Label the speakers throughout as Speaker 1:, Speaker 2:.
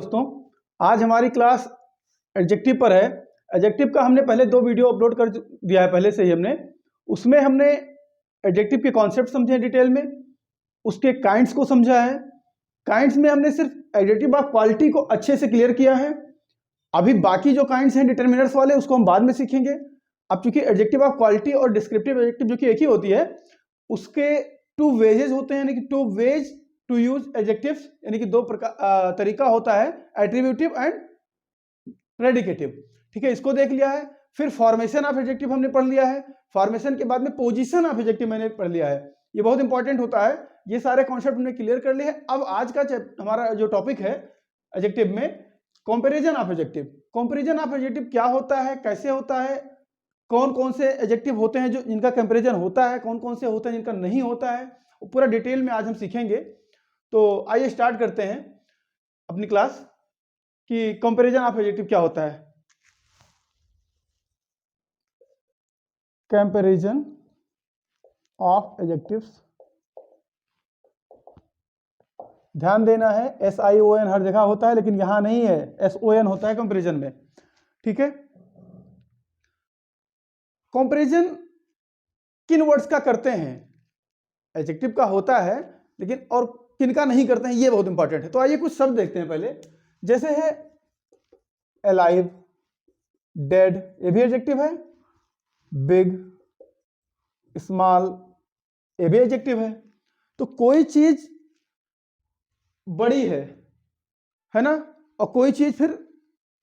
Speaker 1: दोस्तों, आज हमारी क्लास एडजेक्टिव पर है। एडजेक्टिव का हमने पहले 2 वीडियो अपलोड कर दिया है पहले से ही हमने। उसमें हमने एडजेक्टिव के कॉन्सेप्ट समझे डिटेल में, उसके काइंड्स को समझा है। काइंड्स में हमने सिर्फ एडजेक्टिव ऑफ क्वालिटी को अच्छे से क्लियर किया है। अभी बाकी जो काइंड्स हैं डिटर्मिनर्स वाले, उसको हम बाद में सीखेंगे। अब चूंकि एडजेक्टिव ऑफ क्वालिटी और डिस्क्रिप्टिव एडजेक्टिव जो कि एक ही होती है, उसके 2 वेजेस होते हैं, यानी कि 2 वेज टू यूज एडजेक्टिव्स, यानी कि 2 तरीका होता है, एट्रीब्यूटिव एंड प्रेडिकेटिव। ठीक है, इसको देख लिया है। फिर फॉर्मेशन ऑफ एडजेक्टिव हमने पढ़ लिया है। फॉर्मेशन के बाद में पोजीशन ऑफ एडजेक्टिव मैंने पढ़ लिया है। ये बहुत इंपॉर्टेंट होता है। ये सारे कॉन्सेप्ट हमने क्लियर कर लिए हैं। अब आज का हमारा जो टॉपिक है एडजेक्टिव में, comparison of adjective. Comparison of adjective क्या होता है, कैसे होता है, कौन कौन से एडजेक्टिव होते हैं जो जिनका कंपैरिजन होता है, कौन कौन से होते हैं जिनका नहीं होता है, पूरा डिटेल में आज हम सीखेंगे। तो आइए स्टार्ट करते हैं अपनी क्लास कि कंपैरिजन ऑफ एडजेक्टिव क्या होता है। कंपैरिजन ऑफ एडजेक्टिव्स, ध्यान देना है SION हर जगह होता है, लेकिन यहां नहीं है, SON होता है कंपैरिजन में। ठीक है, कंपैरिजन किन वर्ड्स का करते हैं, एडजेक्टिव का होता है, लेकिन और किनका नहीं करते हैं, ये बहुत इंपॉर्टेंट है। तो आइए कुछ शब्द देखते हैं पहले। जैसे है अलाइव, डेड, ये भी एडजेक्टिव है। बिग, स्मॉल, ये भी एडजेक्टिव है। तो कोई चीज बड़ी है ना, और कोई चीज फिर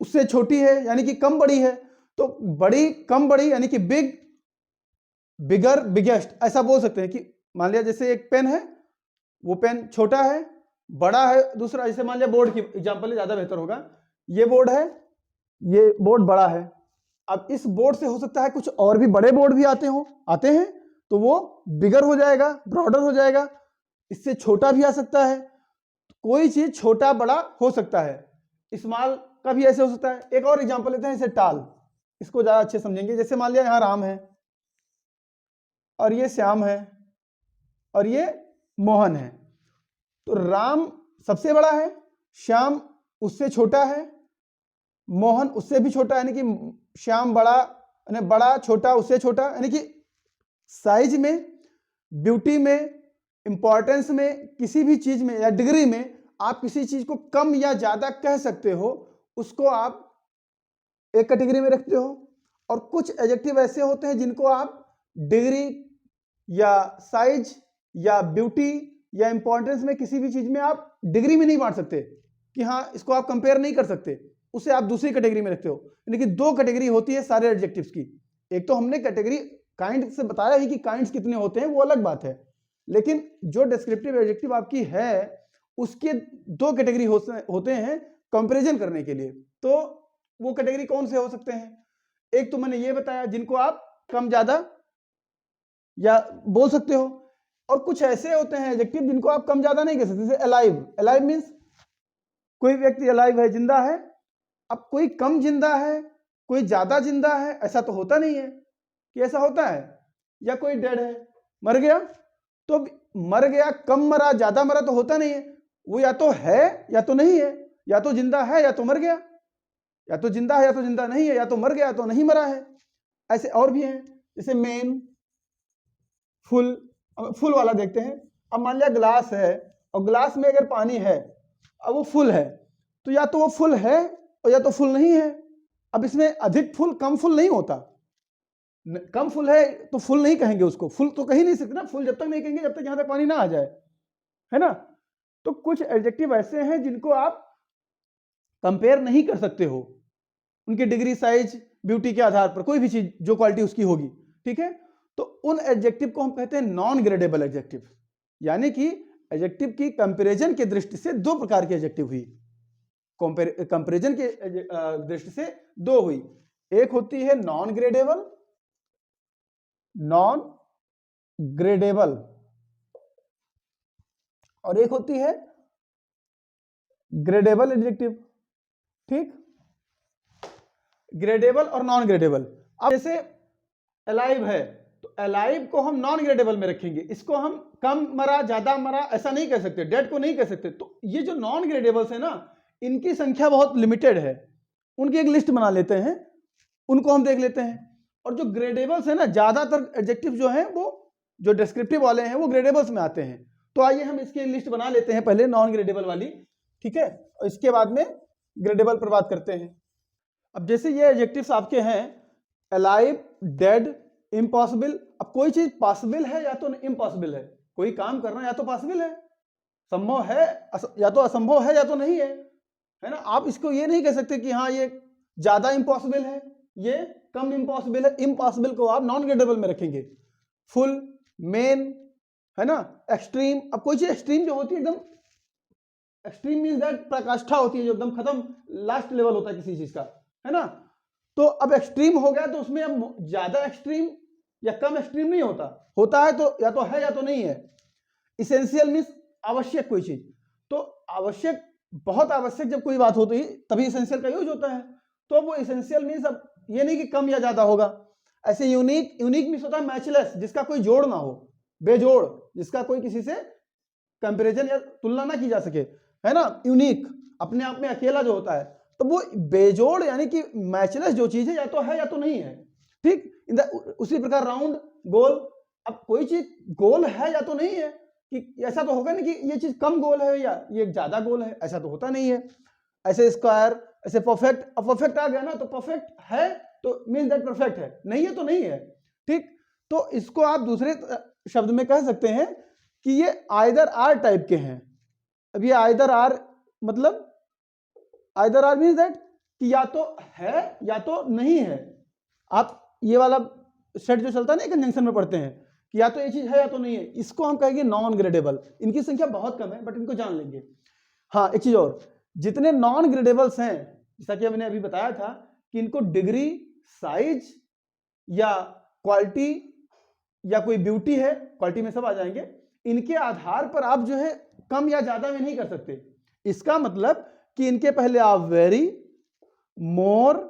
Speaker 1: उससे छोटी है, यानी कि कम बड़ी है। तो बड़ी कम बड़ी, यानी कि बिग, बिगर, बिगेस्ट, ऐसा बोल सकते हैं। कि मान लिया जैसे एक पेन है, वो पेन छोटा है, बड़ा है दूसरा। जैसे मान लिया बोर्ड की एग्जांपल ज्यादा बेहतर होगा। ये बोर्ड है, ये बोर्ड बड़ा है। अब इस बोर्ड से हो सकता है कुछ और भी बड़े बोर्ड भी आते हैं, तो वो बिगर हो जाएगा, ब्रॉडर हो जाएगा। इससे छोटा भी आ सकता है। कोई चीज छोटा बड़ा हो सकता है। स्मॉल का भी ऐसे हो सकता है। एक और एग्जांपल लेते हैं, जैसे टाल, इसको ज्यादा अच्छे समझेंगे। जैसे मान लिया यहां राम है, और ये श्याम है, और ये मोहन है। तो राम सबसे बड़ा है, श्याम उससे छोटा है, मोहन उससे भी छोटा, यानी कि श्याम बड़ा, यानी बड़ा छोटा उससे छोटा, यानी कि साइज में, ब्यूटी में, इंपॉर्टेंस में, किसी भी चीज में या डिग्री में आप किसी चीज को कम या ज्यादा कह सकते हो, उसको आप एक कैटेगरी में रखते हो। और कुछ एडजेक्टिव ऐसे होते हैं जिनको आप डिग्री या साइज या ब्यूटी या इंपॉर्टेंस में, किसी भी चीज में आप डिग्री में नहीं बांट सकते, कि हाँ इसको आप कंपेयर नहीं कर सकते, उसे आप दूसरी कैटेगरी में रखते हो। यानी कि 2 कैटेगरी होती है सारे एडजेक्टिव्स की। एक तो हमने कैटेगरी काइंड से बताया ही कि काइंड्स कितने होते हैं, वो अलग बात है। लेकिन जो डिस्क्रिप्टिव एडजेक्टिव आपकी है, उसके 2 कैटेगरी होते हैं कंपैरिजन करने के लिए। तो वो कैटेगरी कौन से हो सकते हैं? एक तो मैंने ये बताया, जिनको आप कम ज्यादा या बोल सकते हो। और कुछ ऐसे होते हैं एडजेक्टिव जिनको आप कम ज्यादा नहीं कह सकते। जैसे अलाइव, अलाइव मींस कोई व्यक्ति अलाइव है, जिंदा है। अब कोई कम जिंदा है, कोई ज्यादा जिंदा है, ऐसा तो होता नहीं है कि ऐसा होता है। या कोई डेड है, मर गया, तो मर गया, कम मरा, ज्यादा मरा तो होता नहीं है। वो या तो है या तो नहीं है, या तो जिंदा है या तो मर गया, या तो जिंदा है या तो जिंदा नहीं है, या तो मर गया या तो नहीं मरा है। ऐसे और भी हैं, जैसे मेन, फुल। फुल वाला देखते हैं। अब मान लिया ग्लास है, और ग्लास में अगर पानी है, अब वो फुल है, तो या तो वो फुल है और या तो फुल नहीं है। अब इसमें अधिक फुल कम फुल नहीं होता। कम फुल है तो फुल नहीं कहेंगे उसको, फुल तो कहीं नहीं सकते ना। फुल जब तक नहीं कहेंगे जब तक यहां तक पानी ना आ जाए, है ना। तो कुछ एडजेक्टिव ऐसे हैं जिनको आप कंपेयर नहीं कर सकते हो, उनकी डिग्री, साइज, ब्यूटी के आधार पर, कोई भी चीज जो क्वालिटी उसकी होगी। ठीक है, तो उन एडजेक्टिव को हम कहते हैं नॉन ग्रेडेबल एडजेक्टिव। यानी कि एडजेक्टिव की कंपैरिजन की दृष्टि से 2 प्रकार की एडजेक्टिव हुई। कंपैरिजन के दृष्टि से 2 हुई। एक होती है नॉन ग्रेडेबल, नॉन ग्रेडेबल, और एक होती है ग्रेडेबल एडजेक्टिव। ठीक, ग्रेडेबल और नॉन ग्रेडेबल। अब जैसे अलाइव है, तो अलाइव को हम नॉन ग्रेडेबल में रखेंगे। इसको हम कम मरा, ज्यादा मरा ऐसा नहीं कह सकते, डेड को नहीं कह सकते। तो ये जो नॉन ग्रेडेबल्स है ना, इनकी संख्या बहुत लिमिटेड है, उनकी एक लिस्ट बना लेते हैं, उनको हम देख लेते हैं। और जो ग्रेडेबल्स है ना, ज्यादातर एडजेक्टिव जो हैं वो जो डिस्क्रिप्टिव वाले हैं वो ग्रेडेबल्स में आते हैं। तो आइए हम इसकी लिस्ट बना लेते हैं पहले, नॉन ग्रेडेबल वाली, ठीक है, और इसके बाद में ग्रेडेबल पर बात करते हैं। अब जैसे ये एडजेक्टिव्स आपके हैं, अलाइव, डेड, इम्पॉसिबल। अब कोई चीज पॉसिबल है या तो इम्पॉसिबल है, कोई काम करना या तो पॉसिबल है, संभव है, या तो असंभव है, या तो नहीं है ना। आप इसको ये नहीं कह सकते कि हाँ ये ज्यादा इम्पॉसिबल है, ये कम इम्पॉसिबल है। इम्पॉसिबल को आप नॉन ग्रेडेबल में रखेंगे। फुल, मेन, है ना, एक्सट्रीम। अब कोई चीज एक्सट्रीम जो होती है, एकदम एक्सट्रीम मींस दैट पराकाष्ठा होती है, जो एकदम खत्म, लास्ट लेवल होता है किसी चीज का, है ना। तो अब एक्सट्रीम हो गया तो उसमें अब ज्यादा एक्सट्रीम या कम एक्सट्रीम नहीं होता, होता है तो या तो है या तो नहीं है। इसेंशियल मींस आवश्यक कोई चीज, तो आवश्यक, बहुत आवश्यक जब कोई बात होती है तभी इसेंशियल का यूज होता है। तो वो इसेंशियल मींस अब ये नहीं कि कम या ज्यादा होगा। ऐसे यूनिक, यूनिक मींस होता है मैचलेस, जिसका कोई जोड़ ना हो, बेजोड़, जिसका कोई किसी से कंपैरिजन या तुलना ना की जा सके, है ना। यूनिक अपने आप में अकेला जो होता है, तो वो बेजोड़ यानी कि मैचलेस जो चीज है या तो नहीं है, ठीक। उसी प्रकार राउंड, गोल। अब कोई चीज गोल है या तो नहीं है, कि ऐसा तो होगा नहीं कि ये चीज कम गोल है या ये ज्यादा गोल है, ऐसा तो होता नहीं है। ऐसे स्क्वायर, ऐसे परफेक्ट। अब परफेक्ट आ गया ना, तो परफेक्ट है तो मीन दैट परफेक्ट है, नहीं है तो नहीं है, ठीक। तो इसको आप दूसरे शब्द में कह सकते हैं कि ये आइदर आर टाइप के हैं। अब ये आइदर आर मतलब, आइदर आर मीन्स दैट कि या तो है या तो नहीं है। आप ये वाला सेट जो चलता है ना, कंजंक्शन में पढ़ते हैं कि या तो ये चीज है या तो नहीं है, इसको हम कहेंगे नॉन ग्रेडेबल। इनकी संख्या बहुत कम है बट इनको जान लेंगे। हाँ, एक चीज और, जितने नॉन ग्रेडेबल्स हैं, जैसा कि मैंने अभी बताया था कि इनको डिग्री, साइज या क्वालिटी या कोई ब्यूटी है, क्वालिटी में सब आ जाएंगे, इनके आधार पर आप जो है कम या ज्यादा में नहीं कर सकते। इसका मतलब कि इनके पहले आप वेरी, मोर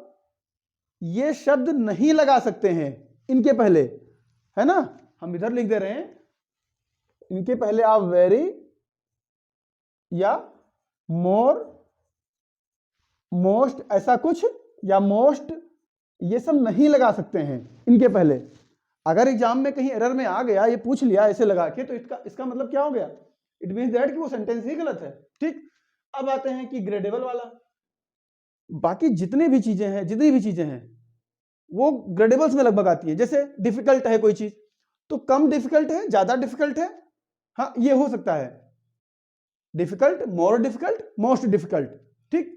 Speaker 1: ये शब्द नहीं लगा सकते हैं इनके पहले, है ना। हम इधर लिख दे रहे हैं, इनके पहले आप वेरी या मोर, मोस्ट, ऐसा कुछ, या मोस्ट, ये सब नहीं लगा सकते हैं इनके पहले। अगर एग्जाम में कहीं एरर में आ गया, ये पूछ लिया ऐसे लगा के, तो इसका मतलब क्या हो गया, इट मींस दैट कि वो सेंटेंस ही गलत है, ठीक। अब आते हैं कि ग्रेडेबल वाला। बाकी जितनी भी चीजें हैं वो ग्रेडेबल्स में लगभग आती है। जैसे डिफिकल्ट है कोई चीज, तो कम डिफिकल्ट है, ज्यादा डिफिकल्ट है, हाँ ये हो सकता है। Difficult, more difficult, most difficult, ठीक।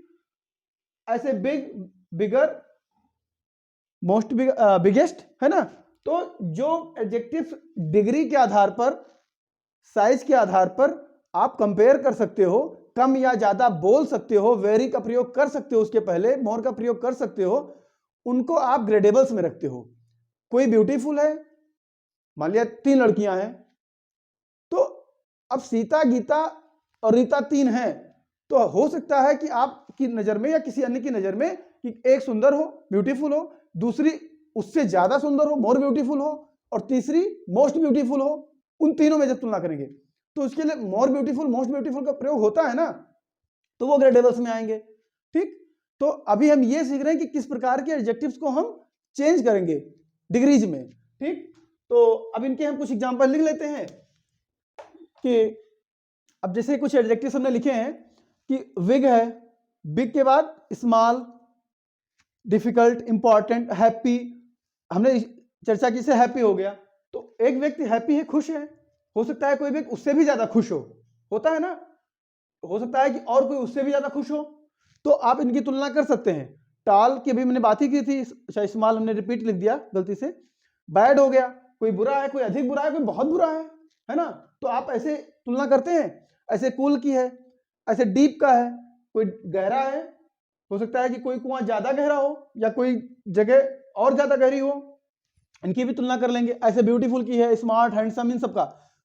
Speaker 1: ऐसे बिग, बिगर, मोस्ट बिगेस्ट, है ना। तो जो एडजेक्टिव डिग्री के आधार पर, साइज के आधार पर आप कंपेयर कर सकते हो, कम या ज्यादा बोल सकते हो, वेरी का प्रयोग कर सकते हो उसके पहले, मोर का प्रयोग कर सकते हो, उनको आप ग्रेडेबल्स में रखते हो। कोई ब्यूटीफुल है, मान लिया 3 लड़कियां हैं, तो अब सीता, गीता और रीता 3 हैं, तो हो सकता है कि आपकी नजर में या किसी अन्य की नजर में कि एक सुंदर हो, ब्यूटीफुल हो, दूसरी उससे ज्यादा सुंदर हो, मोर ब्यूटीफुल हो, और तीसरी मोस्ट ब्यूटीफुल हो। उन तीनों में जब तुलना करेंगे तो उसके लिए मोर ब्यूटीफुल, मोस्ट ब्यूटीफुल का प्रयोग होता है ना, तो वो ग्रेडेबल्स में आएंगे, ठीक। तो अभी हम ये सीख रहे हैं कि किस प्रकार के एडजेक्टिव्स को हम चेंज करेंगे डिग्रीज में, ठीक। तो अब इनके हम कुछ एग्जांपल लिख लेते हैं कि अब जैसे कुछ एडजेक्टिव्स हमने लिखे हैं कि विग है, बिग के बाद स्मॉल, डिफिकल्ट, इंपॉर्टेंट, हैप्पी। हमने चर्चा की से हैप्पी हो गया, तो एक व्यक्ति हैप्पी है, खुश है, हो सकता है कोई व्यक्ति उससे भी ज्यादा खुश हो, होता है ना, हो सकता है कि और कोई उससे भी ज्यादा खुश हो, तो आप इनकी तुलना कर सकते हैं। टाल की अभी मैंने बात ही की थी, स्मॉल हमने रिपीट लिख दिया गलती से। बैड हो गया, कोई बुरा है, कोई अधिक बुरा है, कोई बहुत बुरा है ना, तो आप ऐसे तुलना करते हैं। ऐसे कूल की है, ऐसे डीप का है, कोई गहरा है, हो सकता है कि कोई कुआं ज्यादा गहरा हो या कोई जगह और ज्यादा गहरी हो, इनकी भी तुलना कर लेंगे। ऐसे ब्यूटीफुल की है, स्मार्ट, हैंडसम, इन सबका।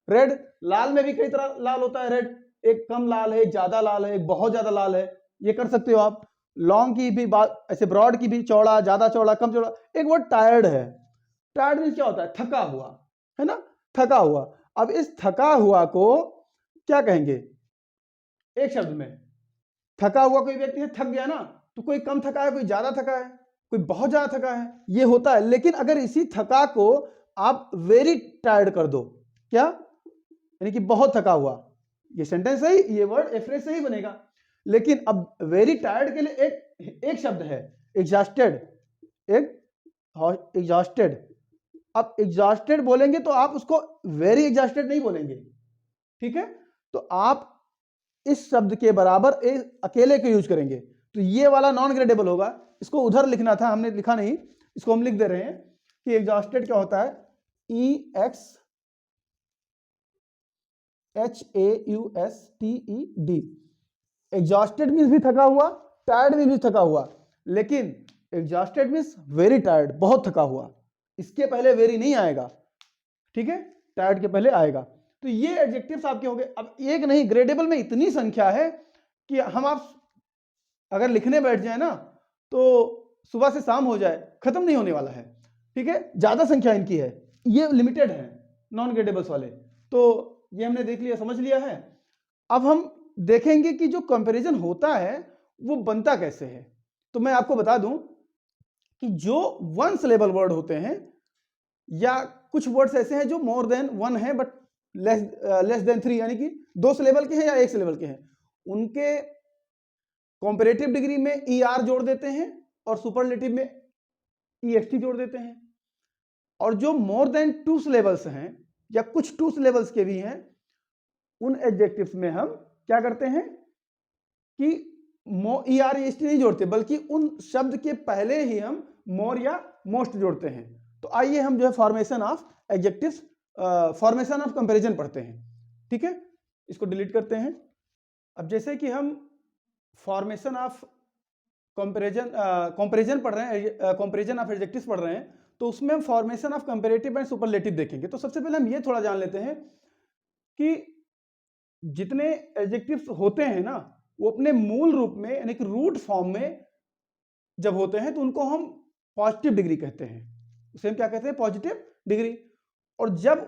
Speaker 1: रेड, लाल में भी कई तरह लाल होता है रेड, एक कम लाल है, एक ज्यादा लाल है, एक बहुत ज्यादा लाल है, ये कर सकते हो आप। लॉन्ग की भी बात, ऐसे ब्रॉड की भी, चौड़ा, ज्यादा चौड़ा, कम चौड़ा। एक वर्ड टायर्ड है, टायर्ड मीन्स क्या होता है, थका हुआ, है ना, थका हुआ। अब इस थका हुआ को क्या कहेंगे एक शब्द में, थका हुआ कोई व्यक्ति है, थक गया ना, तो कोई कम थका है, कोई ज्यादा थका है, कोई बहुत ज्यादा थका है, ये होता है। लेकिन अगर इसी थका को आप वेरी टायर्ड कर दो, क्या, यानी कि बहुत थका हुआ, ये सेंटेंस सही, ये वर्ड ए फ्रेज सही बनेगा। लेकिन अब वेरी टायर्ड के लिए एक शब्द है एग्जॉस्टेड, एग्जॉस्टेड। अब एग्जॉस्टेड बोलेंगे तो आप उसको वेरी एग्जॉस्टेड नहीं बोलेंगे, ठीक है। तो आप इस शब्द के बराबर अकेले को यूज करेंगे, तो ये वाला नॉन ग्रेडेबल होगा। इसको उधर लिखना था, हमने लिखा नहीं, इसको हम लिख दे रहे हैं कि एग्जॉस्टेड क्या होता है, EXHAUSTED। एग्जॉस्टेड मीन्स भी थका हुआ, टायर्ड मीन्स भी थका हुआ, लेकिन एग्जॉस्टेड मीन्स वेरी टायर्ड, बहुत थका हुआ, इसके पहले वेरी नहीं आएगा, ठीक है, टायर्ड के पहले आएगा। तो ये एडजेक्टिव्स आपके हो गए। अब एक नहीं, ग्रेडेबल में इतनी संख्या है कि हम आप अगर लिखने बैठ जाए ना तो सुबह से शाम हो जाए, खत्म नहीं होने वाला है, ठीक है, ज्यादा संख्या इनकी है, ये लिमिटेड है नॉन ग्रेडेबल्स वाले। तो ये हमने देख लिया, समझ लिया है। अब हम देखेंगे कि जो कंपैरिजन होता है वो बनता कैसे है। तो मैं आपको बता दूं कि जो वन सिलेबल वर्ड होते हैं, या कुछ वर्ड्स ऐसे हैं जो मोर देन वन है बट लेस देन 3, यानी कि 2 सिलेबल के हैं या 1 सिलेबल के हैं, उनके कॉम्परेटिव डिग्री में ER जोड़ देते हैं और सुपरलेटिव में EXT जोड़ देते हैं। और जो मोर देन 2 सिलेबल्स हैं या कुछ 2 सिलेबल्स के भी हैं, उन एडजेक्टिव्स में हम क्या करते हैं कि ER EST नहीं जोड़ते, बल्कि उन शब्द के पहले ही हम मोर या मोस्ट जोड़ते हैं। तो आइए हम जो है formation of adjectives, formation of comparison पढ़ते हैं, ठीक है। इसको डिलीट करते हैं। अब जैसे कि हम फॉर्मेशन ऑफ कंपैरिजन पढ़ रहे हैं, कंपैरिजन ऑफ एडजेक्टिव्स पढ़ रहे हैं, तो उसमें हम formation of comparative and superlative देखेंगे। तो सबसे पहले हम ये थोड़ा जान लेते हैं कि जितने एडजेक्टिव्स होते हैं ना, वो अपने मूल रूप में यानी कि रूट फॉर्म में जब होते हैं तो उनको हम पॉजिटिव डिग्री कहते हैं, उसे हम क्या कहते हैं, पॉजिटिव डिग्री। और जब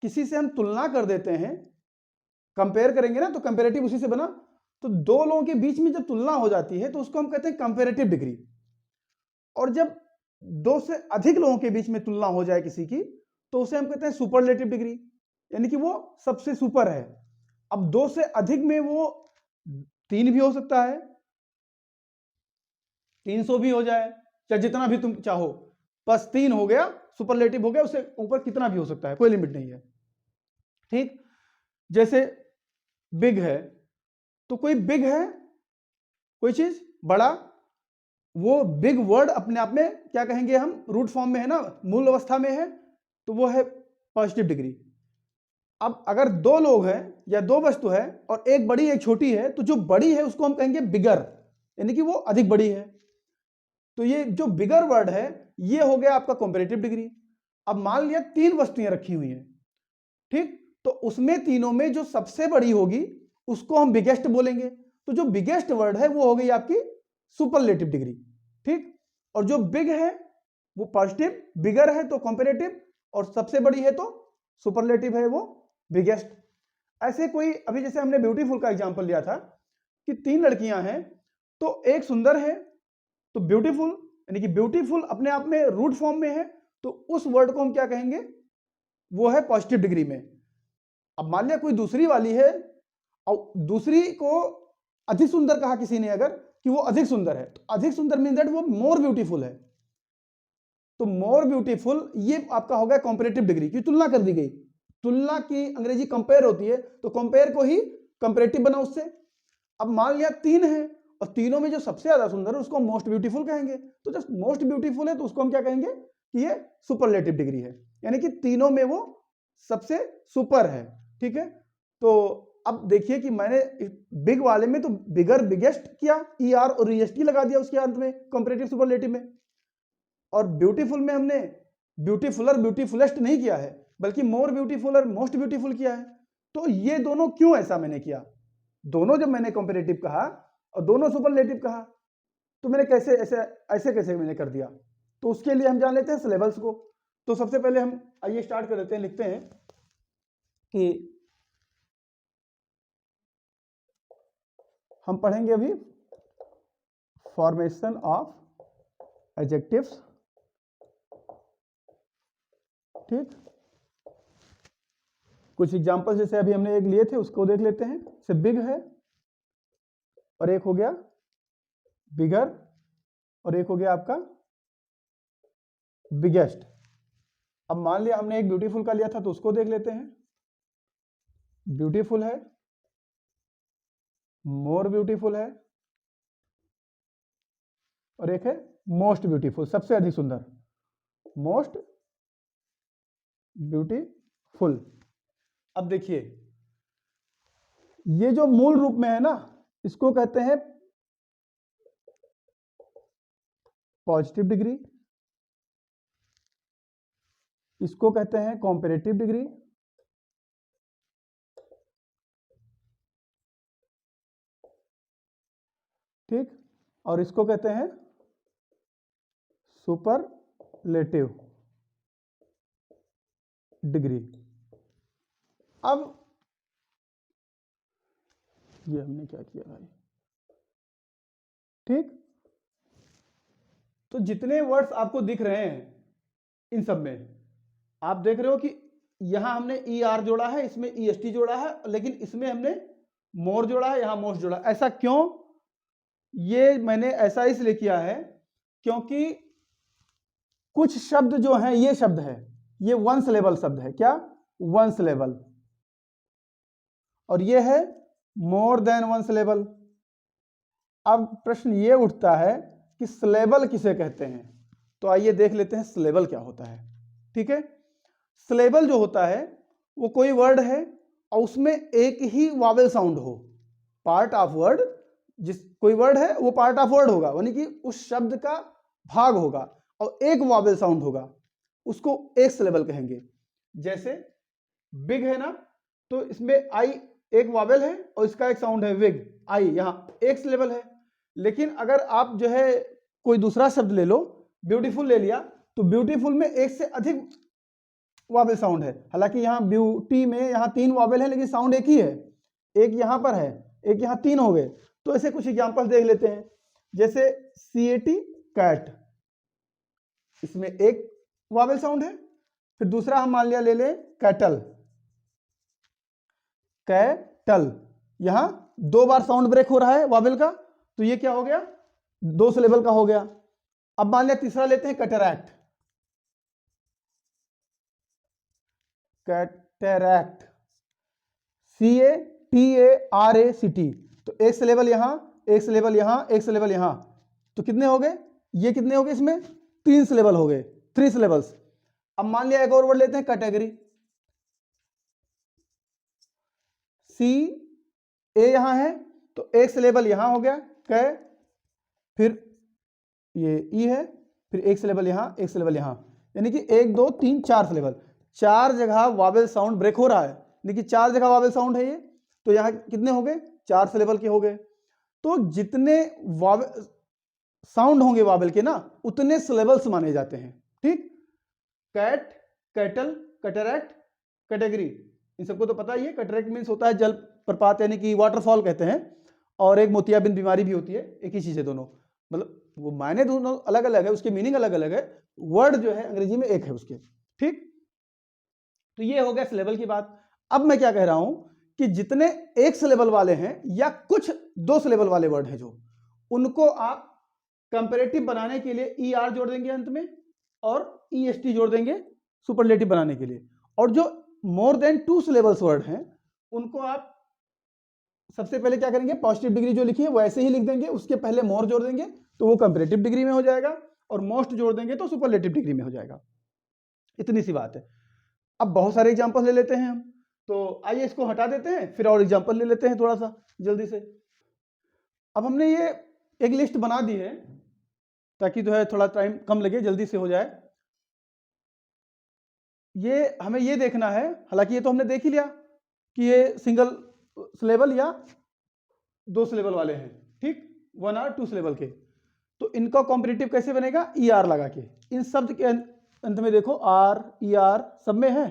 Speaker 1: किसी से हम तुलना कर देते हैं, कंपेयर करेंगे ना, तो कंपेरेटिव उसी से बना, तो 2 लोगों के बीच में जब तुलना हो जाती है तो उसको हम कहते हैं कंपेरेटिव डिग्री। और जब 2 से अधिक लोगों के बीच में तुलना हो जाए किसी की, तो उसे हम कहते हैं सुपरलेटिव डिग्री, यानी कि वो सबसे सुपर है। अब 2 से अधिक में वो 3 भी हो सकता है, 300 भी हो जाए, चाहे जितना भी तुम चाहो, बस 3 हो गया, सुपरलेटिव हो गया, उससे ऊपर कितना भी हो सकता है, कोई लिमिट नहीं है, ठीक। जैसे बिग है, तो कोई बिग है, कोई चीज बड़ा, वो बिग वर्ड अपने आप में क्या कहेंगे हम, रूट फॉर्म में है ना, मूल अवस्था में है, तो वो है पॉजिटिव डिग्री। अब अगर 2 लोग हैं या 2 वस्तु है और एक बड़ी एक छोटी है, तो जो बड़ी है उसको हम कहेंगे बिगर, यानी कि वो अधिक बड़ी है। तो ये जो बिगर वर्ड है ये हो गया आपका कंपैरेटिव डिग्री। अब मान लिया 3 वस्तुएं रखी हुई हैं, ठीक, तो उसमें तीनों में जो सबसे बड़ी होगी उसको हम बिगेस्ट बोलेंगे। तो जो बिगेस्ट वर्ड है वो हो गई आपकी सुपरलेटिव डिग्री, ठीक। और जो बिग है वो पॉजिटिव, बिगर है तो कंपैरेटिव, और सबसे बड़ी है तो सुपरलेटिव है वो बिगेस्ट। ऐसे कोई, अभी जैसे हमने ब्यूटीफुल का एग्जांपल लिया था कि 3 लड़कियां हैं, तो एक सुंदर है, तो ब्यूटीफुल, यानी कि ब्यूटीफुल अपने आप में रूट फॉर्म में है, तो उस वर्ड को हम क्या कहेंगे, वो है पॉजिटिव डिग्री में। अब मान लिया कोई दूसरी वाली है और दूसरी को अधिक सुंदर कहा किसी ने अगर कि वो अधिक सुंदर है, तो अधिक सुंदर मीन दैट वो मोर ब्यूटीफुल है। तो मोर ब्यूटीफुल ये आपका हो गया कंपैरेटिव डिग्री की, तुलना कर दी गई। तुलना की अंग्रेजी कंपेयर होती है, तो कंपेयर को ही कंपैरेटिव बना उससे। अब मान लिया 3 है और तीनों में जो सबसे ज्यादा सुंदर है उसको मोस्ट ब्यूटीफुल कहेंगे, तो जब मोस्ट ब्यूटीफुल है तो उसको हम क्या कहेंगे कि ये सुपरलेटिव डिग्री है, यानी कि तीनों में वो सबसे सुपर है, ठीक है। तो अब देखिए कि मैंने बिग वाले में तो बिगर बिगेस्ट किया, ER और EST लगा दिया उसके अंत में कंपैरेटिव सुपरलेटिव में, और ब्यूटीफुल में हमने ब्यूटीफुलर ब्यूटीफुलेस्ट नहीं किया है, बल्कि मोर ब्यूटीफुल और मोस्ट ब्यूटीफुल किया है। तो ये दोनों क्यों ऐसा मैंने किया, दोनों जब मैंने कंपैरेटिव कहा और दोनों सुपरलेटिव कहा, तो मैंने कैसे ऐसे कैसे मैंने कर दिया, तो उसके लिए हम जान लेते हैं सिलेबल्स को। तो सबसे पहले हम आइए स्टार्ट कर देते हैं, लिखते हैं कि हम पढ़ेंगे अभी फॉर्मेशन ऑफ एडजेक्टिव्स, ठीक। कुछ एग्जांपल जैसे अभी हमने एक लिए थे उसको देख लेते हैं। जैसे बिग है और एक हो गया बिगर और एक हो गया आपका बिगेस्ट। अब मान लिया हमने एक ब्यूटीफुल का लिया था तो उसको देख लेते हैं। ब्यूटीफुल है, मोर ब्यूटीफुल है और एक है मोस्ट ब्यूटीफुल, सबसे अधिक सुंदर, मोस्ट ब्यूटीफुल। अब देखिए ये जो मूल रूप में है ना, इसको कहते हैं पॉजिटिव डिग्री, इसको कहते हैं कॉम्पेरेटिव डिग्री, ठीक, और इसको कहते हैं सुपरलेटिव डिग्री। अब ये हमने क्या किया भाई, ठीक। तो जितने वर्ड्स आपको दिख रहे हैं इन सब में आप देख रहे हो कि यहां हमने ई आर जोड़ा है, इसमें ई एस टी जोड़ा है, लेकिन इसमें हमने मोर जोड़ा है, यहां मोस्ट जोड़ा। ऐसा क्यों? ये मैंने ऐसा इसलिए किया है क्योंकि कुछ शब्द जो हैं, ये शब्द है, ये वन सिलेबल शब्द है। क्या? One syllable. और ये है मोर देन वन सिलेबल। अब प्रश्न ये उठता है कि सिलेबल किसे कहते हैं, तो आइए देख लेते हैं सिलेबल क्या होता है। ठीक है, सिलेबल जो होता है वो कोई वर्ड है और उसमें एक ही वावेल साउंड हो, पार्ट ऑफ वर्ड। जिस कोई वर्ड है वो पार्ट ऑफ वर्ड होगा, यानी कि उस शब्द का भाग होगा और एक वावेल साउंड होगा, उसको एक सिलेबल कहेंगे। जैसे बिग है ना, तो इसमें आई एक वावेल है और इसका एक साउंड है विग, आई, यहाँ एक सिलेबल है। लेकिन अगर आप जो है कोई दूसरा शब्द ले लो, ब्यूटीफुल ले लिया, तो ब्यूटीफुल में एक से अधिक वावेल साउंड है। हालांकि यहाँ ब्यूटी में यहाँ तीन वावेल है लेकिन साउंड एक ही है, एक यहाँ पर है, एक यहाँ, तीन हो गए। तो ऐसे कुछ एग्जांपल देख लेते हैं। जैसे सीएटी कैट, इसमें एक वावेल साउंड है। फिर दूसरा हम मान लिया ले ले कैटल, कैटल, यहां दो बार साउंड ब्रेक हो रहा है वावेल का, तो ये क्या हो गया? दो सिलेबल का हो गया। अब मान लिया तीसरा लेते हैं कैटरैक्ट, कैटरैक्ट, CATARACT, तो एक सिलेबल यहां, एक सिलेबल यहां, एक सिलेबल यहां, तो कितने हो गए? ये कितने हो गए? इसमें तीन सिलेबल हो गए, थ्री सिलेबल्स। अब मान लिया एक और वर्ड लेते हैं कैटेगरी, CA यहां है तो एक सिलेबल यहां हो गया कै, फिर ये ई है, फिर एक सिलेबल यहां, एक सिलेबल यहां, यानी कि एक दो तीन चार सिलेबल, चार जगह वावेल साउंड ब्रेक हो रहा है, लेकिन चार जगह वावेल साउंड है ये, तो यहां कितने हो गए? चार सिलेबल के हो गए। तो जितने वावेल साउंड होंगे वावेल के ना, उतने सिलेबल्स माने जाते हैं। ठीक, कैट, कैटल, कैटरैक्ट, कैटेगरी, इन सबको तो पता ही है। कैटरैक्ट मीन्स होता है जल प्रपात, यानी कि वाटरफॉल कहते हैं, और एक मोतियाबिंद बीमारी भी होती है, एक ही चीज है दोनों, मतलब वो मायने दोनों अलग अलग है, उसके मीनिंग अलग अलग है, वर्ड जो है अंग्रेजी में एक है उसके। ठीक, तो ये हो गया सिलेबल की बात। अब मैं क्या कह रहा हूं कि जितने एक सिलेबल वाले हैं या कुछ दो सिलेबल वाले वर्ड हैं, जो उनको आप कंपैरेटिव बनाने के लिए ई आर जोड़ देंगे अंत में और ई एस टी जोड़ देंगे सुपरलेटिव बनाने के लिए। और जो more than two syllables word हैं उनको आप सबसे पहले क्या करेंगे? पॉजिटिव डिग्री जो लिखी है वो ऐसे ही लिख देंगे, उसके पहले मोर जोड़ देंगे तो वो कंपैरेटिव डिग्री में हो जाएगा, और मोस्ट जोड़ देंगे तो सुपरलेटिव डिग्री में हो जाएगा। इतनी सी बात है। अब बहुत सारे एग्जांपल ले लेते हैं हम, तो आइए इसको हटा देते हैं, फिर और एग्जांपल ले लेते हैं थोड़ा सा जल्दी से। अब हमने ये एक लिस्ट बना दी है ताकि जो है थोड़ा टाइम कम लगे, जल्दी से हो जाए। ये हमें ये देखना है, हालांकि ये तो हमने देख ही लिया कि ये सिंगल सिलेबल या दो सिलेबल वाले हैं, ठीक, वन आर टू सिलेबल के। तो इनका कॉम्पिटिटिव कैसे बनेगा? ई आर लगा के। इन शब्द के अंत में देखो आर, ई आर सब में है,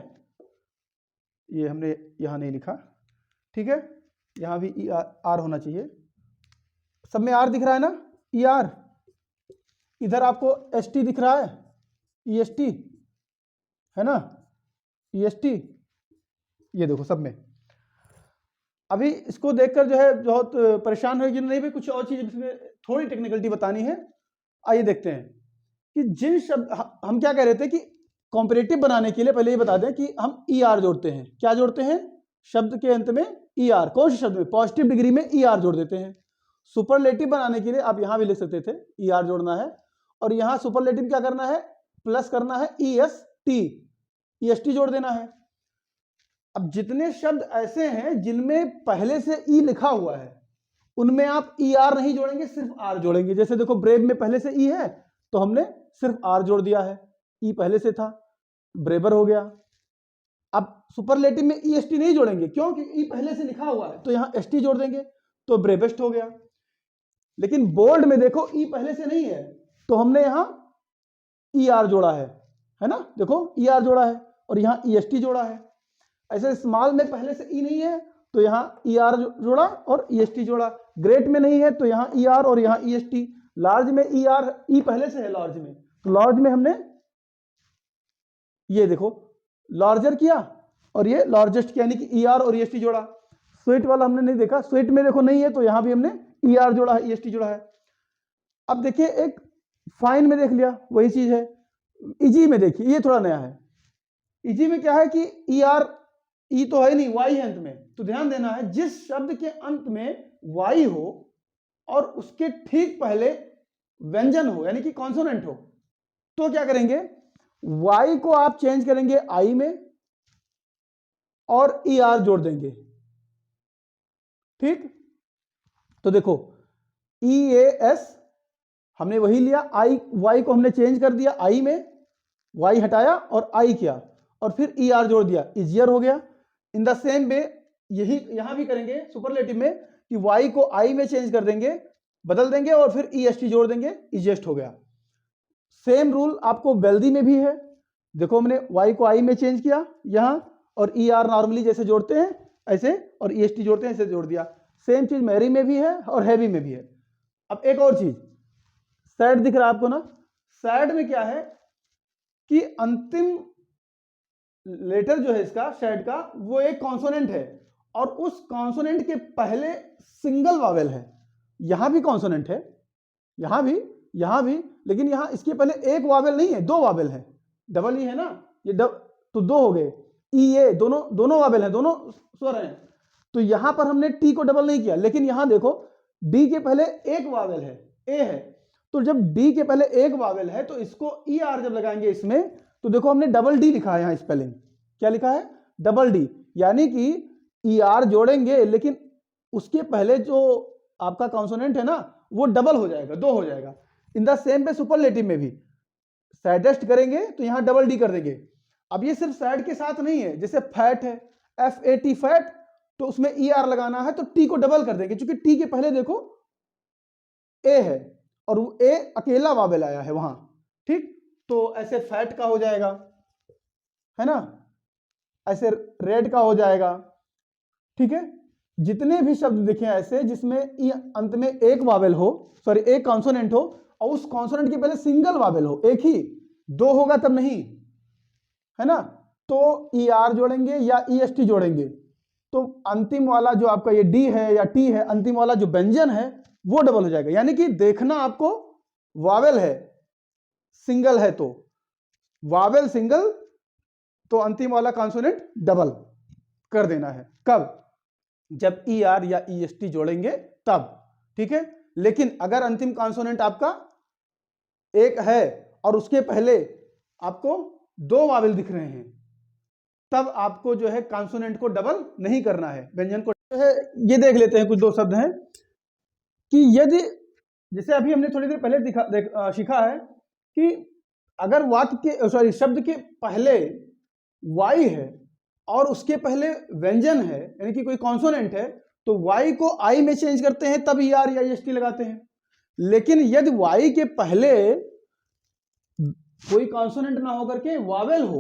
Speaker 1: ये हमने यहां नहीं लिखा, ठीक है, यहां भी ई आर होना चाहिए, सब में आर दिख रहा है ना, ई आर, इधर आपको एस टी दिख रहा है, ई एस टी है ना, ई एस टी, ये देखो सब में। अभी इसको देखकर जो है बहुत परेशान होगी नहीं भाई, कुछ और चीज इसमें थोड़ी टेक्निकलिटी बतानी है। आइए देखते हैं कि जिन शब्द हम क्या कह रहे थे कि कॉम्परेटिव बनाने के लिए पहले ये बता दें कि हम ई आर जोड़ते हैं। क्या जोड़ते हैं? शब्द के अंत में ई आर। कौन से शब्द में? पॉजिटिव डिग्री में ई आर जोड़ देते हैं। सुपरलेटिव बनाने के लिए आप यहां भी लिख सकते थे ई आर जोड़ना है, और यहां सुपरलेटिव क्या करना है? प्लस करना है ई एस टी जोड़ देना है। अब जितने शब्द ऐसे हैं जिनमें पहले से ई लिखा हुआ है उनमें आप ई आर नहीं जोड़ेंगे, सिर्फ आर जोड़ेंगे। जैसे देखो ब्रेव में पहले से ई है तो हमने सिर्फ आर जोड़ दिया है, ई पहले से था, ब्रेवर हो गया। अब सुपरलेटिव में ई एस टी नहीं जोड़ेंगे क्योंकि ई पहले से लिखा हुआ है, तो यहां एस टी जोड़ देंगे तो ब्रेवेस्ट हो गया। लेकिन बोल्ड में देखो ई पहले से नहीं है तो हमने यहां ई आर जोड़ा है ना, देखो ई आर जोड़ा है और यहां ई एस टी जोड़ा है। ऐसे स्मॉल में पहले से ई नहीं है तो यहां ई आर जोड़ा और ई एस टी जोड़ा। ग्रेट में नहीं है तो यहां ई आर और यहां ई एस टी। लार्ज में ई आर, ई पहले से है लार्ज में, तो लार्ज में हमने ये देखो लार्जर किया और ये लार्जेस्ट यानी कि ई आर और ई एस टी जोड़ा। स्वीट वाला हमने नहीं देखा, स्वीट में देखो नहीं है तो यहां भी हमने ई आर जोड़ा है, ई एस टी जोड़ा है। अब देखिए एक फाइन में देख लिया वही चीज है। इजी में देखिए, ये थोड़ा नया है। इजी में क्या है कि ई आर, ई तो है नहीं, वाई है अंत में, तो ध्यान देना है जिस शब्द के अंत में वाई हो और उसके ठीक पहले व्यंजन हो यानी कि कॉन्सोनेंट हो, तो क्या करेंगे? वाई को आप चेंज करेंगे आई में और ई आर जोड़ देंगे। ठीक, तो देखो ई ए एस हमने वही लिया, आई वाई को हमने चेंज कर दिया आई में, वाई हटाया और आई किया और फिर ई आर जोड़ दिया, इजियर हो गया। इन द सेम वे यही यहां भी करेंगे सुपरलेटिव में कि वाई को आई में चेंज कर देंगे, बदल देंगे और फिर ई एस टी जोड़ देंगे, इजेस्ट हो गया। सेम रूल आपको वेल्दी में भी है। देखो हमने वाई को आई में चेंज किया यहां और ई आर नॉर्मली जैसे जोड़ते हैं ऐसे और ई एस टी जोड़ते हैं ऐसे जोड़ दिया। सेम चीज मैरी में भी है और हैवी में भी है। अब एक और चीज, सैड दिख रहा है आपको ना, सैड में क्या है कि अंतिम लेटर जो है इसका सैड का वो एक कॉन्सोनेंट है और उस कॉन्सोनेंट के पहले सिंगल वावेल है। यहां भी कॉन्सोनेंट है, यहां भी, लेकिन यहां इसके पहले एक वावेल नहीं है, दो वावेल है। डबल ई है ना, ये तो दो हो गए, ई ए दोनों वावेल हैं, दोनों स्वर हैं। तो यहां पर हमने टी को डबल नहीं किया, लेकिन यहां देखो डी के पहले एक वावेल है, ए है, तो जब डी के पहले एक वावेल है तो इसको ई आर जब लगाएंगे इसमें तो देखो हमने डबल डी लिखा है यहां स्पेलिंग। क्या लिखा है? डबल डी, यानी कि ई आर जोड़ेंगे लेकिन उसके पहले जो आपका कॉन्सोनेंट है ना वो डबल हो जाएगा, दो हो जाएगा। इन द सेम पे सुपरलेटिव में भी सैडेस्ट करेंगे तो यहां डबल डी कर देंगे। अब ये सिर्फ सैड के साथ नहीं है, जैसे फैट है एफ ए टी फैट, तो उसमें ई आर लगाना है तो टी को डबल कर देंगे, क्योंकि टी के पहले देखो ए है और वो ए अकेला वावेल आया है वहां। ठीक, तो ऐसे फैट का हो जाएगा, है ना, ऐसे रेड का हो जाएगा। ठीक है, जितने भी शब्द दिखे ऐसे जिसमें ई अंत में एक वावेल हो, सॉरी एक कॉन्सोनेंट हो और उस कॉन्सोनेंट के पहले सिंगल वावेल हो, एक ही, दो होगा तब नहीं, है ना, तो ई आर जोड़ेंगे या ई एस टी जोड़ेंगे तो अंतिम वाला जो आपका ये डी है या टी है, अंतिम वाला जो व्यंजन है वो डबल हो जाएगा। यानी कि देखना आपको वावेल है सिंगल है तो वावेल सिंगल, तो अंतिम वाला कॉन्सोनेंट डबल कर देना है। कब? जब ई आर या ई एस टी जोड़ेंगे तब। ठीक है, लेकिन अगर अंतिम कॉन्सोनेंट आपका एक है और उसके पहले आपको दो वावेल दिख रहे हैं तब आपको जो है कॉन्सोनेंट को डबल नहीं करना है, व्यंजन को है। ये देख लेते हैं, कुछ दो शब्द हैं कि यदि, जैसे अभी हमने थोड़ी देर पहले सीखा है कि अगर वाक्य के सॉरी शब्द के पहले वाई है और उसके पहले व्यंजन है यानी कि कोई कॉन्सोनेंट है तो वाई को आई में चेंज करते हैं तब ई आर या एस टी लगाते हैं। लेकिन यदि वाई के पहले कोई कॉन्सोनेंट ना होकर के वावेल हो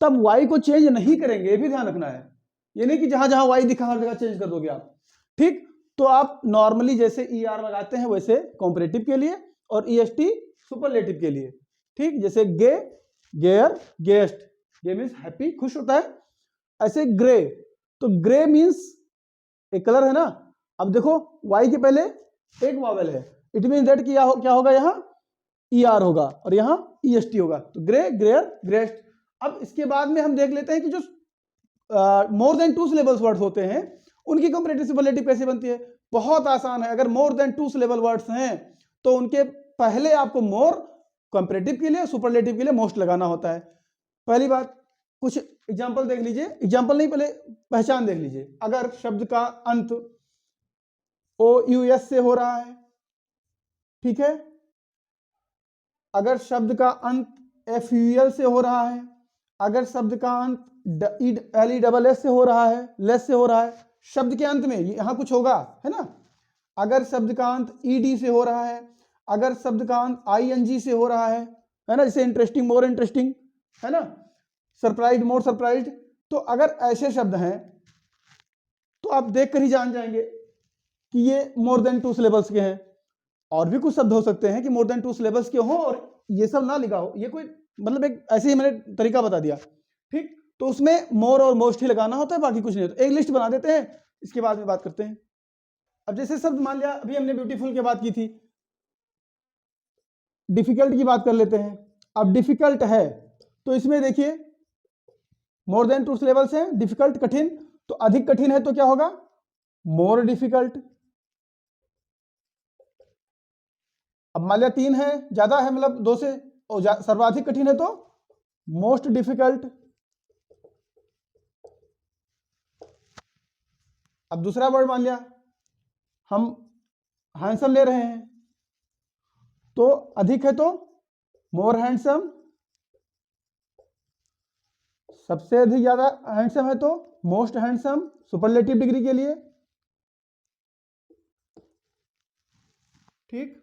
Speaker 1: तब वाई को चेंज नहीं करेंगे, ये भी ध्यान रखना है। ये नहीं कि जहां जहां वाई दिखा हर जगह चेंज कर दोगे आप। ठीक, तो आप नॉर्मली जैसे ER लगाते हैं वैसे कॉम्परेटिव के लिए, और EST सुपरलेटिव के लिए। ठीक, जैसे गे, गेयर, गेस्ट, गे मीन्स हैप्पी, खुश होता है। ऐसे ग्रे, तो ग्रे मीन्स एक कलर है ना। अब देखो Y के पहले एक वावेल है, इट मीन दैट क्या होगा, यहाँ ER होगा और यहाँ EST होगा, तो ग्रे, ग्रेयर, ग्रेस्ट। अब इसके बाद में हम देख लेते हैं कि जो मोर देन 2 सिलेबल्स वर्ड्स होते हैं उनकी कंपैरेटिव सुपरलेटिव कैसे बनती है। बहुत आसान है, अगर मोर देन 2 सिलेबल वर्ड्स हैं तो उनके पहले आपको मोर कंपैरेटिव के लिए, सुपरलेटिव के लिए मोस्ट लगाना होता है। पहली बात, कुछ एग्जांपल देख लीजिए, एग्जांपल नहीं पहले पहचान देख लीजिए। अगर शब्द का अंत OUS से हो रहा है, ठीक है, अगर शब्द का अंत FUL से हो रहा है, अगर शब्द का अंत LESS से हो रहा है, लेस से हो रहा है, शब्द के अंत में यहां कुछ होगा, है ना। अगर शब्द का अंत ED से हो रहा है, अगर शब्द का अंत ING से हो रहा है ना, जैसे इंटरेस्टिंग, मोर इंटरेस्टिंग, है ना, सरप्राइज, मोर सरप्राइज। तो अगर ऐसे शब्द हैं तो आप देख कर ही जान जाएंगे कि ये मोर देन 2 सिलेबल्स के हैं। और भी कुछ शब्द हो सकते हैं कि मोर देन 2 सिलेबल्स के हो और ये सब ना लिखा हो, ये कोई मतलब एक ऐसे ही मैंने तरीका बता दिया। ठीक, तो उसमें मोर और मोस्ट ही लगाना होता है, बाकी कुछ नहीं होता। एक लिस्ट बना देते हैं, इसके बाद में बात करते हैं। अब जैसे शब्द मान लिया, अभी हमने ब्यूटीफुल की बात की थी, डिफिकल्ट की बात कर लेते हैं। अब डिफिकल्ट है तो इसमें देखिए मोर देन 2 सिलेबल्स हैं, डिफिकल्ट कठिन, तो अधिक कठिन है तो क्या होगा, मोर डिफिकल्ट। अब मान लिया 3 है, ज्यादा है मतलब 2 से, और सर्वाधिक कठिन है तो मोस्ट डिफिकल्ट। अब दूसरा वर्ड मान लिया हम हैंडसम ले रहे हैं, तो अधिक है तो मोर हैंडसम, सबसे अधिक ज्यादा हैंडसम है तो मोस्ट हैंडसम, सुपरलेटिव डिग्री के लिए। ठीक,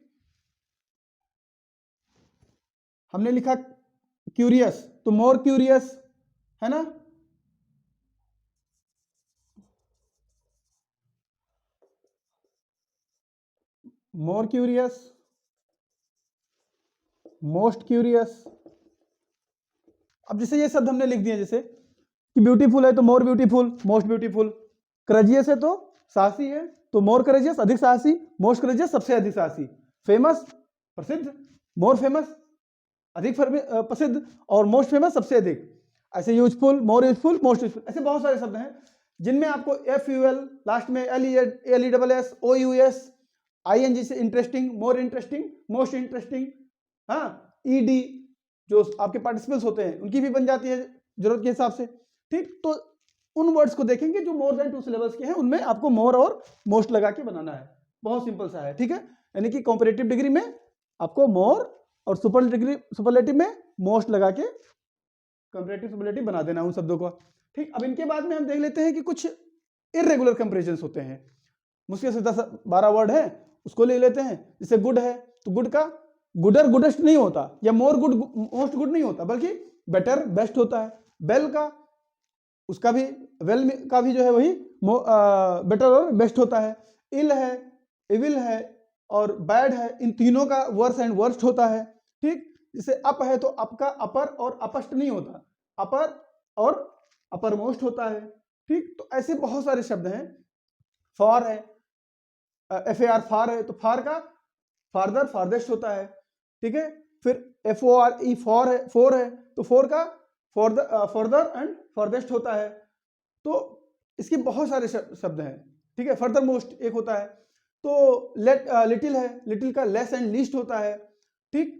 Speaker 1: हमने लिखा क्यूरियस, तो मोर क्यूरियस, है ना। मोर क्यूरियस, मोस्ट क्यूरियस। अब जैसे ये शब्द हमने लिख दिए, जैसे कि ब्यूटीफुल है तो more beautiful, most beautiful. Courageous है तो साहसी है, तो मोर करेजियस, अधिक साहसी, मोस्ट करेजियस, सबसे अधिक साहसी। फेमस, प्रसिद्ध, मोर फेमस, अधिक प्रसिद्ध, और मोस्ट फेमस, सबसे अधिक। ऐसे useful, more useful, most useful, ऐसे बहुत सारे शब्द हैं जिनमें आपको FUL, लास्ट में LESS, OUS, ING से interesting, more interesting, most interesting, हाँ, ED जो आपके पार्टिसिपल्स होते हैं उनकी भी बन जाती है जरूरत के हिसाब से। ठीक, तो उन वर्ड्स को देखेंगे जो मोर देन 2 सिलेबल्स के हैं, उनमें आपको मोर और मोस्ट लगा के बनाना है। बहुत सिंपल सा है, ठीक है। यानी कि कॉम्परेटिव डिग्री में आपको मोर और सुपरलेटिव में मोस्ट लगा के कंपैरेटिव सुपरलेटिव बना देना उन शब्दों को। ठीक, अब इनके बाद में हम देख लेते हैं कि कुछ इरेगुलर कंपैरिजंस होते हैं। मुश्किल से 10-12 वर्ड है, उसको ले लेते हैं। जैसे गुड है तो गुड का गुडर, गुडेस्ट नहीं होता, या मोर गुड, मोस्ट गुड नहीं होता, बल्कि बेटर, बेस्ट होता है। बेल का, उसका भी, वेल का भी जो है वही बेटर और बेस्ट होता है। इल है, इविल है और बैड है, इन तीनों का वर्स एंड वर्स्ट होता है। ठीक, जैसे अप है तो अप का अपर और अपस्ट नहीं होता, अपर और अपर मोस्ट होता है। ठीक, तो ऐसे बहुत सारे शब्द हैं। फॉर है, FAR फार है तो फार का फार्दर, फारदेस्ट होता है। ठीक है, फिर FORE फोर है तो फोर का फर्दर एंड फर्देस्ट होता है। तो इसके बहुत सारे शब्द हैं। ठीक है, फर्दर मोस्ट एक होता है। तो लिटिल है, लिटिल का लेस एंड लीस्ट होता है। ठीक,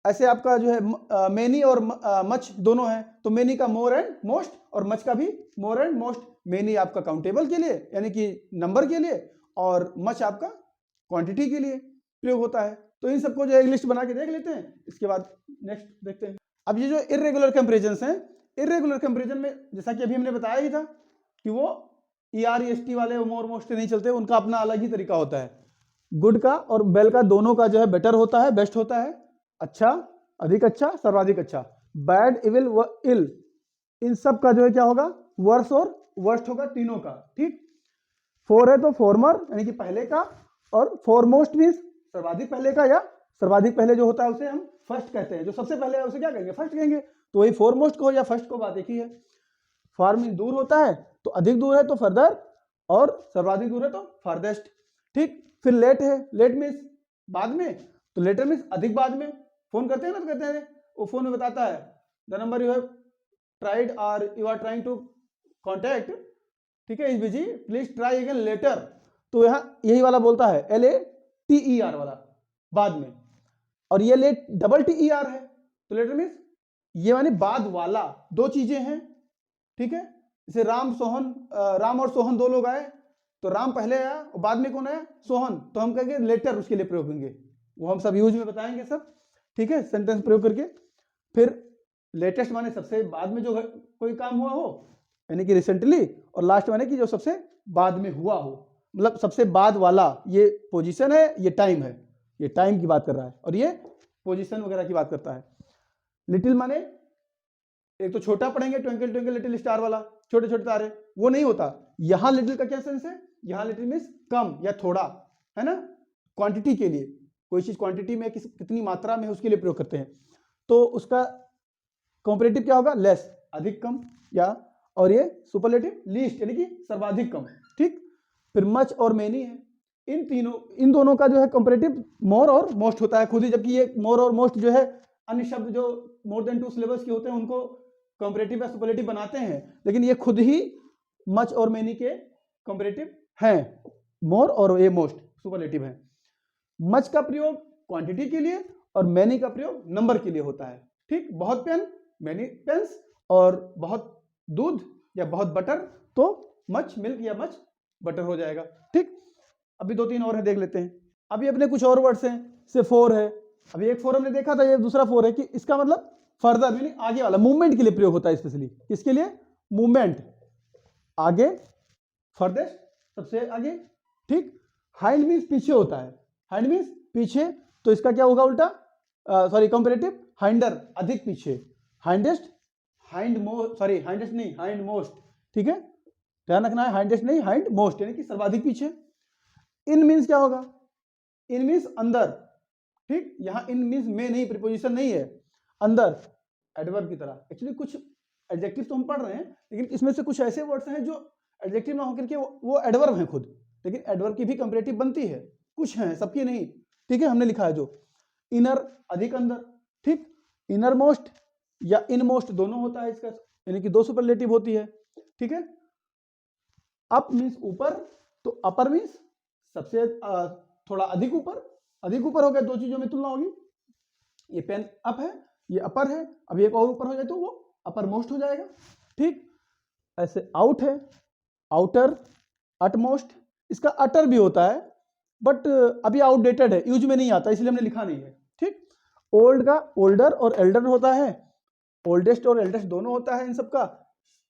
Speaker 1: ऐसे आपका जो है मेनी और मच दोनों है, तो मेनी का मोर एंड मोस्ट और मच का भी मोर एंड मोस्ट। मेनी आपका काउंटेबल के लिए यानी कि नंबर के लिए, और मच आपका क्वांटिटी के लिए प्रयोग होता है। तो इन सबको जो है लिस्ट बना के देख लेते हैं, इसके बाद नेक्स्ट देखते हैं। अब ये जो इरेगुलर कंपैरिजंस हैं, इरेगुलर कंपैरिजन में जैसा कि अभी हमने बताया ही था कि वो ER-EST वाले मोर मोस्ट नहीं चलते, उनका अपना अलग ही तरीका होता है। गुड का और बेल का दोनों का जो है बेटर होता है, बेस्ट होता है, अच्छा, अधिक अच्छा, सर्वाधिक अच्छा। बैड, इविल, इल, इन सब का जो है क्या होगा, वर्स और वर्स्ट होगा तीनों का। ठीक, फोर है तो फॉर्मर यानी कि पहले का, और फॉरमोस्ट मीन्स सर्वाधिक पहले का, या सर्वाधिक पहले जो होता है उसे हम फर्स्ट कहते हैं। जो सबसे पहले है उसे क्या कहेंगे? फर्स्ट कहेंगे। तो वही फॉरमोस्ट को या फर्स्ट को बात एक ही है। फार मीन्स दूर होता है, तो अधिक दूर है तो फर्दर, और सर्वाधिक दूर है तो फारदेस्ट। ठीक। फिर लेट है, लेट मीन्स बाद में, तो लेटर मीन्स अधिक बाद में। फोन करते हैं ना तो कहते हैं वो फोन में बताता है the number you have tried or you are trying to contact, ठीक है, is busy, please try again later. तो यहाँ यही वाला बोलता है LATER वाला बाद में, और ये लेट TER है, तो लेटर मीन्स ये माने बाद वाला। दो चीजें हैं, ठीक है। जैसे राम और सोहन दो लोग आए, तो राम पहले आया और बाद में कौन आया? सोहन, तो हम कहेंगे लेटर उसके लिए प्रयोग करेंगे, वो हम सब यूज में बताएंगे सब, ठीक है, सेंटेंस प्रयोग करके। फिर लेटेस्ट माने सबसे बाद में जो कोई काम हुआ हो, यानी कि रिसेंटली, और लास्ट माने कि जो सबसे बाद में हुआ हो, मतलब सबसे बाद वाला। ये पोजीशन है, ये टाइम है, ये टाइम की बात कर रहा है, और ये पोजीशन वगैरह की बात करता है। लिटिल माने एक तो छोटा पढ़ेंगे, ट्विंकल ट्विंकल लिटिल स्टार वाला, छोटे छोटे तारे, वो नहीं होता। यहां लिटिल का क्या सेंस है? यहां लिटिल मीन्स कम या थोड़ा, है ना, क्वांटिटी के लिए। कोई चीज क्वांटिटी में कितनी मात्रा में है उसके लिए प्रयोग करते हैं। तो उसका कंपैरेटिव क्या होगा? लेस, अधिक कम, या और ये सुपरलेटिव लीस्ट यानी कि सर्वाधिक कम। ठीक। फिर मच और मेनी है। इन दोनों का जो है कंपैरेटिव मोर और मोस्ट होता है खुद ही, जबकि ये मोर और मोस्ट जो है अन्य शब्द जो मोर देन 2 सिलेबस के होते हैं उनको कंपैरेटिव या सुपरलेटिव बनाते हैं, लेकिन ये खुद ही मच और मेनी के कंपैरेटिव हैं। मोर और ये मोस्ट सुपरलेटिव है। मच का प्रयोग क्वांटिटी के लिए और मैनी का प्रयोग नंबर के लिए होता है। ठीक। बहुत पेन, मैनी पेन्स, और बहुत दूध या बहुत बटर तो मच मिल्क या मच बटर हो जाएगा। ठीक। अभी 2-3 और है, देख लेते हैं। अभी अपने कुछ और वर्ड्स हैं, से फोर है। अभी एक फोर हमने देखा था, ये दूसरा फोर है कि इसका मतलब फर्दर यानी आगे वाला, मूवमेंट के लिए प्रयोग होता है स्पेशली। किसके लिए? मूवमेंट, आगे, फर्देस्ट सबसे आगे। ठीक। हाइंड मीन्स पीछे होता है, हाइंड मीन्स पीछे, तो इसका क्या होगा उल्टा? सॉरी कंपैरेटिव, हाइंडर अधिक पीछे, हाइंडेस्ट, हाइंडेस्ट नहीं, हाइंड मोस्ट। ठीक है, ध्यान रखना है, हाइंडेस्ट नहीं, हाइंड मोस्ट यानी कि सर्वाधिक पीछे। इन मीन्स क्या होगा? इन मीन्स अंदर। ठीक। यहां इन मीन्स में नहीं, प्रीपोजिशन नहीं है, अंदर, एडवर्ब की तरह। एक्चुअली कुछ एडजेक्टिव तो हम पढ़ रहे हैं, लेकिन इसमें से कुछ ऐसे वर्ड्स हैं जो एडजेक्टिव ना होकर के वो एडवर्ब हैं खुद, लेकिन एडवर्ब की भी कंपैरेटिव बनती है, कुछ हैं, सबकी नहीं। ठीक है, हमने लिखा है जो इनर अधिक अंदर। ठीक। इनर मोस्ट या इन मोस्ट दोनों होता है इसका, यानी कि 2 सुपरलेटिव होती है। ठीक है। अप मीन्स ऊपर, तो अपर मीन्स सबसे थोड़ा अधिक ऊपर, अधिक ऊपर हो गया, दो चीजों में तुलना होगी। ये पेन अप है, ये अपर है, अब एक और ऊपर हो जाए तो वो अपर मोस्ट हो जाएगा। ठीक। ऐसे आउट है, आउटर, अटमोस्ट, इसका अटर भी होता है बट अभी आउटडेटेड है, यूज में नहीं आता, इसलिए हमने लिखा नहीं है। ठीक। ओल्ड का ओल्डर और एल्डर होता है, ओल्डेस्ट और एल्डेस्ट दोनों होता है। इन सबका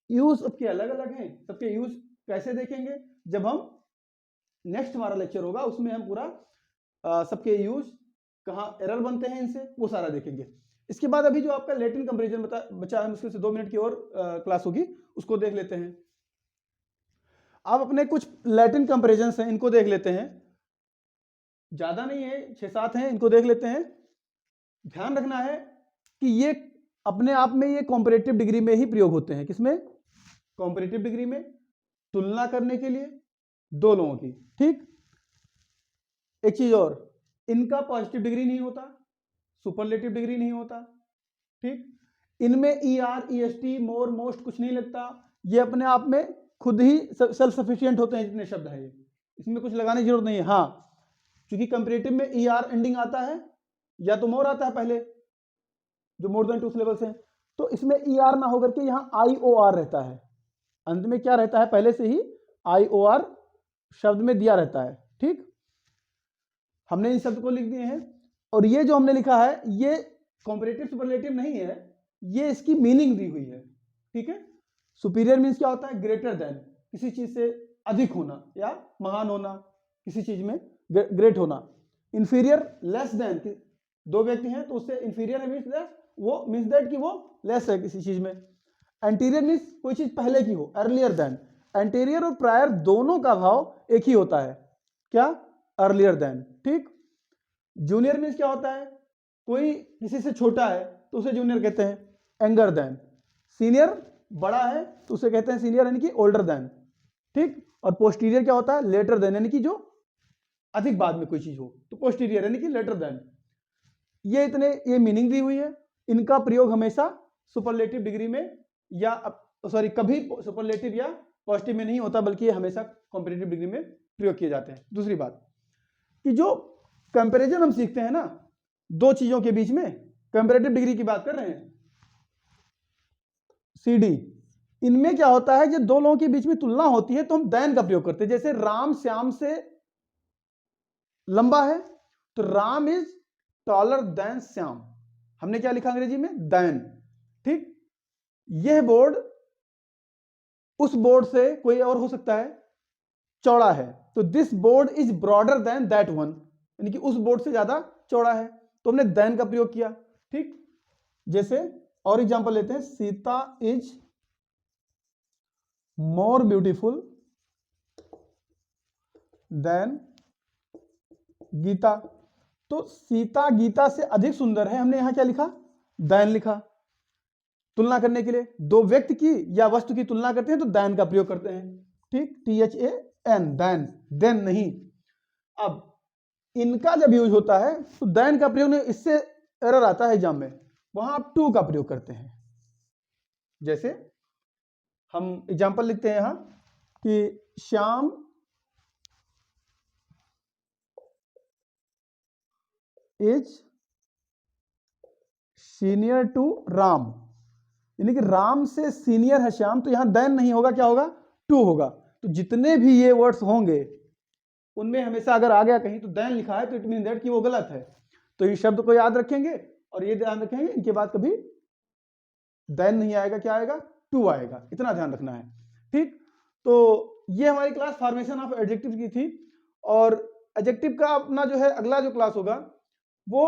Speaker 1: यूज सबके अलग अलग हैं। सबके यूज कैसे देखेंगे? जब हम नेक्स्ट हमारा लेक्चर होगा, उसमें हम पूरा सबके यूज, कहाँ एरर बनते हैं इनसे, वो सारा देखेंगे। इसके बाद अभी जो आपका लैटिन कंपैरिजन बचा है, मुश्किल से 2 मिनट की और क्लास होगी, उसको देख लेते हैं। आप अपने कुछ लैटिन कंपैरिजन हैं, इनको देख लेते हैं। ज्यादा नहीं है, 6-7 हैं, इनको देख लेते हैं। ध्यान रखना है कि ये अपने आप में ये कॉम्पैरेटिव डिग्री में ही प्रयोग होते हैं। किसमें? कॉम्पैरेटिव डिग्री में, तुलना करने के लिए दो लोगों की। ठीक। एक चीज और, इनका पॉजिटिव डिग्री नहीं होता, सुपरलेटिव डिग्री नहीं होता। ठीक। इनमें ER, EST, मोर, मोस्ट कुछ नहीं लगता। ये अपने आप में खुद ही सेल्फ सफिशिएंट होते हैं, जितने शब्द हैं ये, इसमें कुछ लगाने की जरूरत नहीं है। हाँ, क्योंकि कंपैरेटिव में ER एंडिंग आता है, या तो मोर आता है पहले, जो मोर देन 2 सिलेबल्स हैं, तो इसमें ER ना होकर के यहाँ IOR रहता है। अंत में क्या रहता है? पहले से ही IOR शब्द में दिया रहता है। ठीक। हमने इन शब्द को लिख दिए हैं, और ये जो हमने लिखा है ये कंपैरेटिव सुपरलेटिव नहीं है, ये इसकी मीनिंग दी हुई है। ठीक है। सुपीरियर मीन्स क्या होता है? ग्रेटर देन, किसी चीज से अधिक होना या महान होना, किसी चीज में ग्रेट होना। इंफीरियर लेस देन, दो व्यक्ति हैं तो उससे इंफीरियर है मीन्स लेस, वो मीन्स दैट कि वो लेस है किसी चीज में। एंटीरियर मीन्स कोई चीज पहले की हो, अर्लियर देन, एंटीरियर और प्रायर दोनों का भाव एक ही होता है, क्या? Earlier than. ठीक, जूनियर मीन्स क्या होता है? कोई किसी से छोटा है तो उसे जूनियर कहते हैं, एंगर देन। सीनियर बड़ा है तो उसे कहते हैं सीनियर, यानी कि ओल्डर देन। ठीक, और पोस्टीरियर क्या होता है? लेटर देन, यानी कि जो अधिक बाद में कोई चीज हो तो पोस्टीरियर यानी कि लेटर देन। ये मीनिंग दी हुई है। इनका प्रयोग हमेशा सुपरलेटिव डिग्री में या कभी सुपरलेटिव या पॉजिटिव में नहीं होता, बल्कि ये हमेशा कॉम्पेरेटिव डिग्री में प्रयोग किए जाते हैं। दूसरी बात कि जो कंपैरिजन हम सीखते हैं ना दो चीजों के बीच में, कंपैरेटिव डिग्री की बात कर रहे हैं, सीडी, इनमें क्या होता है जब दो लोगों के बीच में तुलना होती है तो हम देन का प्रयोग करते हैं। जैसे राम श्याम से लंबा है तो Ram is taller than Shyam, हमने क्या लिखा अंग्रेजी में? देन। ठीक, यह बोर्ड उस बोर्ड से कोई और हो सकता है चौड़ा है, तो this board is broader then that one, यानी कि उस बोर्ड से ज्यादा चौड़ा है, तो हमने देन का प्रयोग किया। ठीक, जैसे और एग्जांपल लेते हैं, Sita is more beautiful than Gita, तो सीता गीता से अधिक सुंदर है, हमने यहां क्या लिखा? देन लिखा। तुलना करने के लिए दो व्यक्ति की या वस्तु की तुलना करते हैं तो देन का प्रयोग करते हैं। ठीक, THAN, देन, देन नहीं। अब इनका जब यूज होता है तो देन का प्रयोग नहीं, इससे एरर आता है एग्जाम में, वहां आप टू का प्रयोग करते हैं। जैसे हम एग्जांपल लिखते हैं यहां कि Shyam is senior to Ram, यानी कि राम से सीनियर है श्याम, तो यहां देन नहीं होगा, क्या होगा? टू होगा। तो जितने भी ये वर्ड्स होंगे उनमें हमेशा अगर आ गया कहीं तो देन लिखा है तो इट मीन दैट कि वो गलत है। तो इस शब्द को याद रखेंगे और ये ध्यान रखेंगे इनके बाद कभी देन नहीं आएगा, क्या आएगा? टू आएगा, इतना ध्यान रखना है। ठीक, तो ये हमारी क्लास फॉर्मेशन ऑफ एडजेक्टिव की थी। और एडजेक्टिव का अपना जो है अगला जो क्लास होगा वो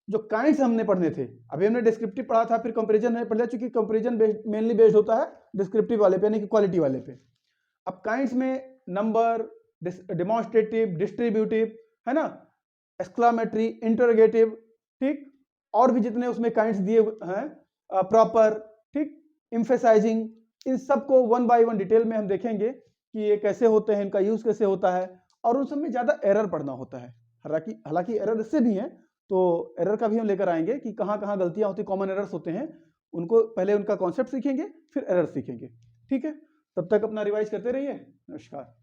Speaker 1: जो काइंड्स हमने पढ़ने थे, अभी हमने डिस्क्रिप्टिव पढ़ा था, फिर कंपैरिजन है पढ़ लिया, चूंकि कंपैरिजन मेनली बेस्ड होता है डिस्क्रिप्टिव वाले पे, यानी कि क्वालिटी वाले पे। अब काइंड्स में नंबर, डेमोन्स्ट्रेटिव, डिस्ट्रीब्यूटिव, है ना, एक्सक्लामेटरी, इंटरोगेटिव, ठीक, और भी जितने उसमें काइंड्स दिए हैं, प्रॉपर, ठीक, एम्फेसाइजिंग, इन सबको वन बाय वन डिटेल में हम देखेंगे कि ये कैसे होते हैं, इनका यूज कैसे होता है, और उन सब में ज्यादा एरर पढ़ना होता है। हालांकि एरर इससे भी हैं, तो एरर का भी हम लेकर आएंगे कि कहाँ कहाँ गलतियां होती, कॉमन एरर्स होते हैं, उनको पहले उनका कॉन्सेप्ट सीखेंगे फिर एरर सीखेंगे। ठीक है, तब तक अपना रिवाइज करते रहिए। नमस्कार।